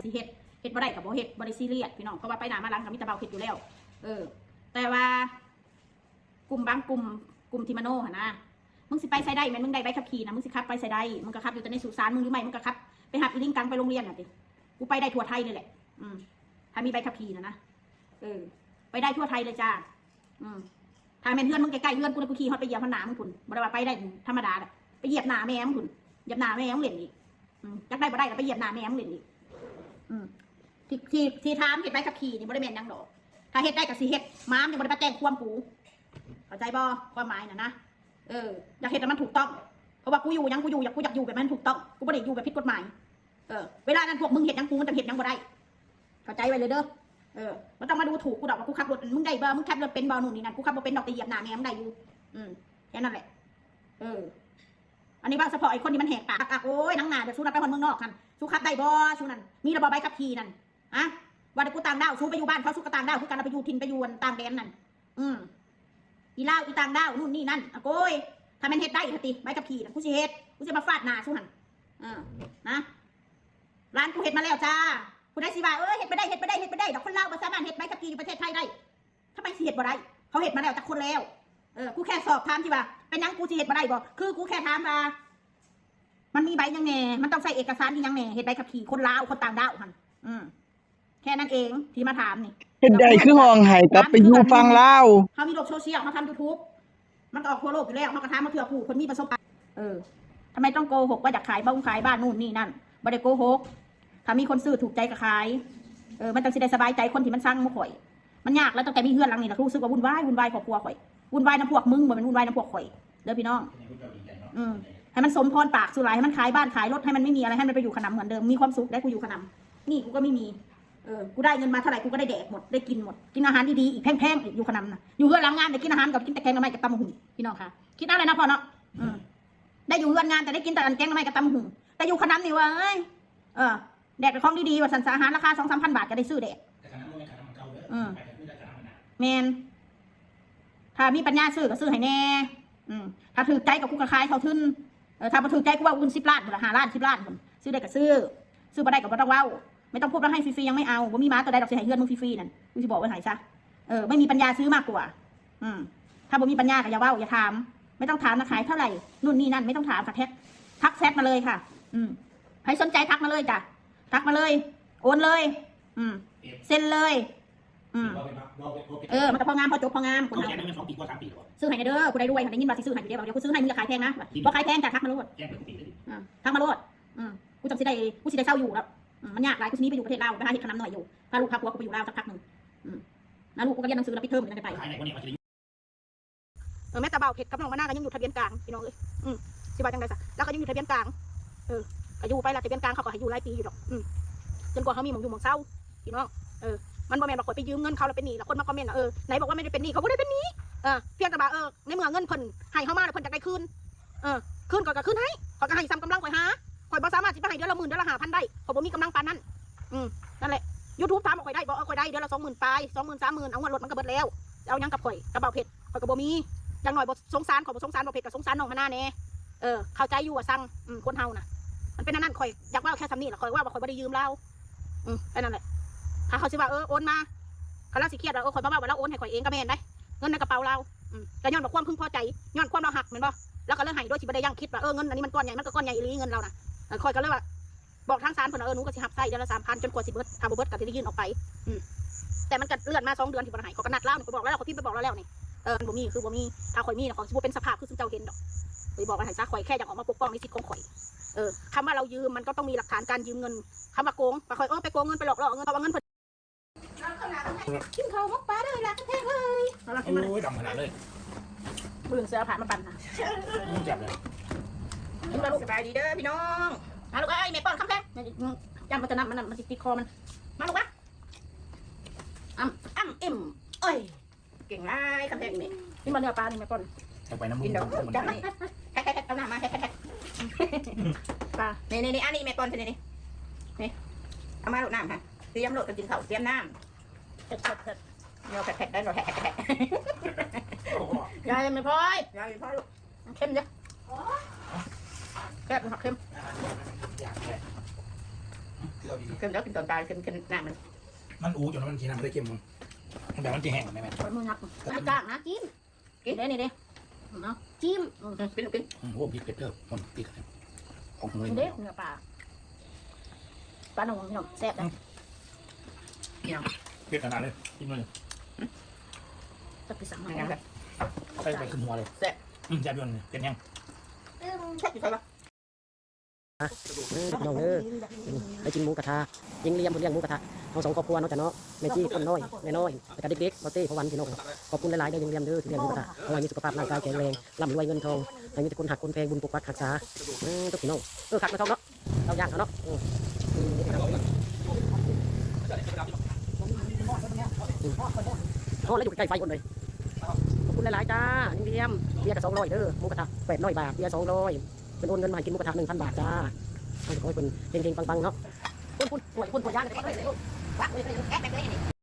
สิเฮ็ดบ่ได้กับบ่เฮ็ดบ่ได้ซีเรียสพี่น้องเพราะว่าไปหน้ามาหลังกับมิตรเบาเฮ็ดอยู่แล้วแต่ว่ากลุ่มบางกลุ่มที่มโนหั่นนะมึงสิไปใส่ได้แม่นมึงได้ใบขับขี่นะมึงสิขับไปใส่ได้มึงก็ขับอยู่แต่ในสุสานมึงหรือไม่มึงก็ขับไปหับอีลิงกังไปโรงเรียนน่ะติกูไปได้ทั่วไทยเลยแหละถ้ามีใบขับขี่นะไปได้ทั่วไทยเลยจ้าถ้าแม่นเฮือนมึงใกล้ๆเฮือนกูขี่ฮอดไปเหยียบหน้ามึงพุ่นบ่ได้ว่าไปได้ธรรมดาไปเหยียบหน้าแม่มึงพุ่นเหยียบหน้าแม่มึงเล่นอีกจักได้บ่ได้ก็ไปเหยียบหน้าแม่มึงเล่นอีกที่ถามเฮ็ดใบขับขี่นี่บ่ได้แม่นหยังดอกถ้าเฮ็ดได้ก็สิเฮ็ดม้ามยังบ่ได้มาแจ้งความกูเข้าใจบ่ความหมายน่ะนะอยากเฮ็ดแต่มันถูกต้องเพราะว่ากูอยากอยู่แบบมันถูกต้องกูบ่ได้อยู่แบบผิดกฎหมายเวลานั้นพวกมึงเฮ็ดหยังกูมันจะเฮ็ดหยังบ่ได้เข้าใจไว้เลยเด้อมันต้องมาดูถูกกูดอกว่ากูขับรถมึงได้บ่มึงขับรถเป็นบ่นู่นนี่นั่นกูขับบ่เป็นดอกแต่เหยียบหน้าแม่มึงได้อยู่แค่นั้นแหละอันนี้ว่าเฉพาะไอ้คนที่มันแหกปากโอ้ยนังหนาเดี๋ยวสู้นับไปคนเมืองนอกกันสู้ขับได้บ่สู้นั่นมีระบบใบขับขี่นั่นว่าแต่กูต่างดาวสู้ไปอยู่บ้านเขาสู้กับต่างดาวคือการไปอยู่ทินไปอยู่ต่างแดนนั่นอีลาวอีต่างดาวนู่นนี่นั่นโอ้ยถ้ามันเฮ็ดได้ติใบขับขี่กูสิเฮ็ดกูจะมาฟาดหน้าสู้หันนะร้านกูเฮ็ดมาแล้วจ้ากูได้สิว่าเฮ็ดไปได้ดอกคนลาวบ่สามารถเฮ็ดใบขับขี่อยู่ประเทศไทยได้ทำไมสิเฮ็ดบ่ได้เขาเฮ็ดมาแล้วจากคนแล้วกูแค่สอบถามที่ว่าเป็นยังกูสิเฮ็ดบ่ได้บ่คือกูแค่ถามว่ามันมีใบยังแน่มันต้องใส่เอกสารยังแน่เฮ็ดใบขับขี่คนลาวคนต่างดาวหั่นแค่นั้นเองที่มาถามนี่เฮ็ดได้คือห้องให้กลับไปอยู่ฝั่งลาวเฮามีโลกโซเชียลเฮาทำ YouTube มันก็ออกทั่วโลกอยู่แล้วเฮาก็ถามมาเถื่อผู้คนมีประสบการณ์ทำไมต้องโกหกว่าอยากขายบ้านนู่นนี่นั่นบ่ได้โกหกถ้ามีคนซื้อถูกใจก็ขายมันต้องสิได้สบายใจคนที่มันสั่งมาข่อยมันยากแล้วตั้งแต่มีเฮือนหลังนี่ล่ะรู้สึกว่าวุ่นวายครอบครัวข่อยวุ่นวายน้ำพวกมึงบ่แม่นวุ่นวายน้ำพวกข่อยเด้อพี่น้องให้มันสมพรปากสุรายให้มันขายบ้านขายรถให้มันไม่มีอะไรให้มันไปอยู่ขนำเหมือนเดิมมีความสุขได้กูอยู่ขนำนี่กูก็ไม่มีกูได้เงินมาเท่าไหร่กูก็ได้แดกหมดได้กินหมดกินอาหารดีๆอีกแพงๆอีกอยู่ขนำนะอยู่เฮือนหลังงานแต่กินอาหารกับกินแต่แกงน้ำมันกับตำหุ่นพี่น้องค่ะคิดอะไรนะพ่อเนาะได้อยู่เฮือนงานแต่ได้กินแต่แกงน้ำมันกับตำหุ่นแต่อยู่ขนำนี่วะแดกแต่ของดีๆว่าสันสาหารราคา2-3 พันบาทก็ได้ซื้อแดกแมนถ้ามีปัญญาซื้อก็ซื้อให้แน่ถ้าถือใจกับกูก็ขายเขาทึนถ้าบ่ถือใจกูว่าอุ่น10 ล้านหรือ5 ล้าน10 ล้านซื้อได้ก็ซื้อบ่ได้ก็บ่ต้องเว้าไม่ต้องพูดว่าให้ฟรีๆยังไม่เอาบ่มีม้าตัวใดดอกสิให้เฮือนมึงฟรีๆนั่นกูสิบอกไว้ให้ซะไม่มีปัญญาซื้อมากกว่าถ้าบ่มีปัญญาก็อย่าเว้าอย่าถามไม่ต้องถามนะขายเท่าไหร่นู่นนี่นั่นไม่ต้องถามค่ะทักแชทมาเลยค่ะใครสนใจทักมาเลยจ้ะทักมาเลยโอนเลยเซ็นเลยมันก็พองามพอจบพองามคนเราซื้อให้เด้อกูได้ด้วยได้ยินว่าสิซื้อให้เดี๋ยวกูซื้อให้มึงจะขายแพงนะบ่ขายแพงจ้ะทักมาโลดทักมาโลดกูจำสิได้เศร้าอยู่แล้วมันยากหลายกูนี้ไปอยู่ประเทศลาวไปหาเห็ดขนำหน่อยอยู่พาลูกพาผัวกูไปอยู่ลาวสักพักหนึ่งนะลูกกูก็เรียนหนังสือแล้วไปเทอมมันจะไปแม่ตาเบาเผ็ดกับน้องมะนาวก็ยังอยู่ทะเบียนกลางพี่น้องเลยสิว่าจังได๋ซะแล้วก็ยังอยู่ทะเบียนกลางก็อยู่ไปละทะเบียนกลางเขาก็ให้อยู่หลายปีอยู่ดอกจนกว่าเขามีหม่องอยู่หม่องเศร้าพี่น้องมันบ่แม่นว่าข่อยไปยืมเงินเขาแล้วเป็นหนี้แล้วคนมาคอมเมนต์ไหนบอกว่าไม่ได้เป็นหนี้เขาบ่ได้เป็นหนี้เพียงแต่ว่าในเมื่อเงินเพิ่นให้เฮามาแล้วเพิ่นจะได้คืนคืนก็คืนให้ข่อยก็ให้ซ้ำกำลังข่อยหาข่อยบ่สามารถสิไปให้เดือนละ10,000เดือนละ5,000ได้ข่อยบ่มีกำลังปานนั้นนั่นแหละ YouTube ถามว่าข่อยได้บ่ข่อยได้เดือนละ20,000ปลาย20,000 30,000เอาเงินรถมันก็เบิดแล้วเอายังกับข่อยกระเป๋าเพชรข่อยก็บ่มีอย่างน้อยบ่สงสารข่อยบ่สงสารบ่เพชรก็สงสารน้องมะนาวแน่เข้าใจอยู่ว่าสั่งคนเฮาน่ะมันเป็นนั่นข่อยอยากว่าแค่ซ้ำนี่ล่ะข่อยว่าข่อยบ่ได้ยืมเราแค่นั้นแหละถ้าเขาสิว่าโอนมาเขาแล้วสิเครียดว่าข่อยมาว่าเราโอนให้ข่อยเองก็แม่นได้เงินในกระเป๋าเราแต่ย้อนความพึงพอใจย้อนความเราหักแม่นบ่แล้วก็เลยให้โดยที่บ่ได้ยังคิดว่าเงินอันนี้มันก้อนใหญ่มันก็ก้อนใหญ่อีหลีเงินเราน่ะข่อยก็เลยว่าบอกทางศาลเพิ่นหนูก็สิหับใส่เดือนละ3,000จนกว่าสิเบิดถ้าบ่เบิดก็สิได้ยื่นออกไปแต่มันก็เลื่อนมา2 เดือนที่บ่ได้ให้เขาก็นัดแล้วก็บอกแล้วเขาพิมพ์ไปบอกแล้วนี่บ่มีคือบ่มีถ้าข่อยมีน่ะข่อยสิบ่เป็นสภาพคือซุมเจ้าเห็นดอกข่อยบอกว่าให้ซะข่อยแค่อยากออกมาปกป้องในสิทธิ์ของข่อยคำว่าเรายืมมันก็ต้องมีหลักฐานการยืมเงินคำว่าโกงข่อยไปโกงเงินไปหลอกเงินเอาเงินกินข้าวมกปลาเลยล่ะแท้เลยโอ้ยดำขนาดเลยเบิ่งเสือผ่านมาปั่นนะจับเลยกินปลาลูกสบายดีเด้อพี่น้องมาลูกเอ้ยแม่ป้อนคำแพงยำมันจะนำมันติดคอมันมาลูกวะอิ่มเอ้ยเก่งไรคำแพงนี่นี่มันเนื้อปลานี่แม่ป้อนไปน้ำมันจับนี่แท็กเอาหน้ามาแท็กปลานี่อันนี้แม่ป้อนนี่เอามาลูกน้ำค่ะเตรียมโหลดกันกินข้าวเตรียมน้ำเผ็ดเดี๋ยวเผ็ดได้หรอแผ็ดยายไม่พอยยายไม่พอยลูกเข้มเยอะแซ่บผักเข้ม เค็มแล้วกินตอนตายเค็มหน้ามัน มันอูจนมันกินน้ำไม่ได้เค็มมันแบบมันจะแห้งไหมแม่ คนมือนักไม่กล้านะจิ้มกินได้นี่เด้เนาะจิ้มกิน โอ้พริกเผ็ดเด้อมันพริกของมึง เด้เนื้อปลาปลาหนองพี่น้องแซ่บนะพี่น้อง เผ็ดขนาดเลยกินเลย จะไปสั่งมา ใส่ไปขึ้นหัวเลยแซ่บยนเป็นยัง แซ่บอยู่ใช่ปะ น้องไปกินหมูกระทะยิงเลี้ยงคนเลี้ยงหมูกระทะเอา2ครอบครัวเนาะจ้ะเนาะแม่จี้คนน้อยแม่น้อยแล้วก็เด็กๆบ่เต้พ่อวันพี่น้องขอบคุณหลายๆได้ยิงเลี้ยงเด้อที่เลี้ยงหมูกระทะขอให้มีสุขภาพร่างกายแข็งแรงร่ำรวยเงินทองให้มีแต่คนหักคนแพงบุญปกปักรักษาทุกพี่น้องขัดมาทองเนาะเราย่างเขาเนาะอ๋อแล้วอยู่ใกล้ไฟคนเลยขอบคุณหลายๆจ้ายิงเลี้ยงเบียร์ก็200เด้อหมูกระทะ800 บาทเบียร์200เป็นโอนเงินมากินหมูกระทะ 1,000 บาทจ้าขอให้เป็นเฮงๆปังๆเนาะคุณย่างเลย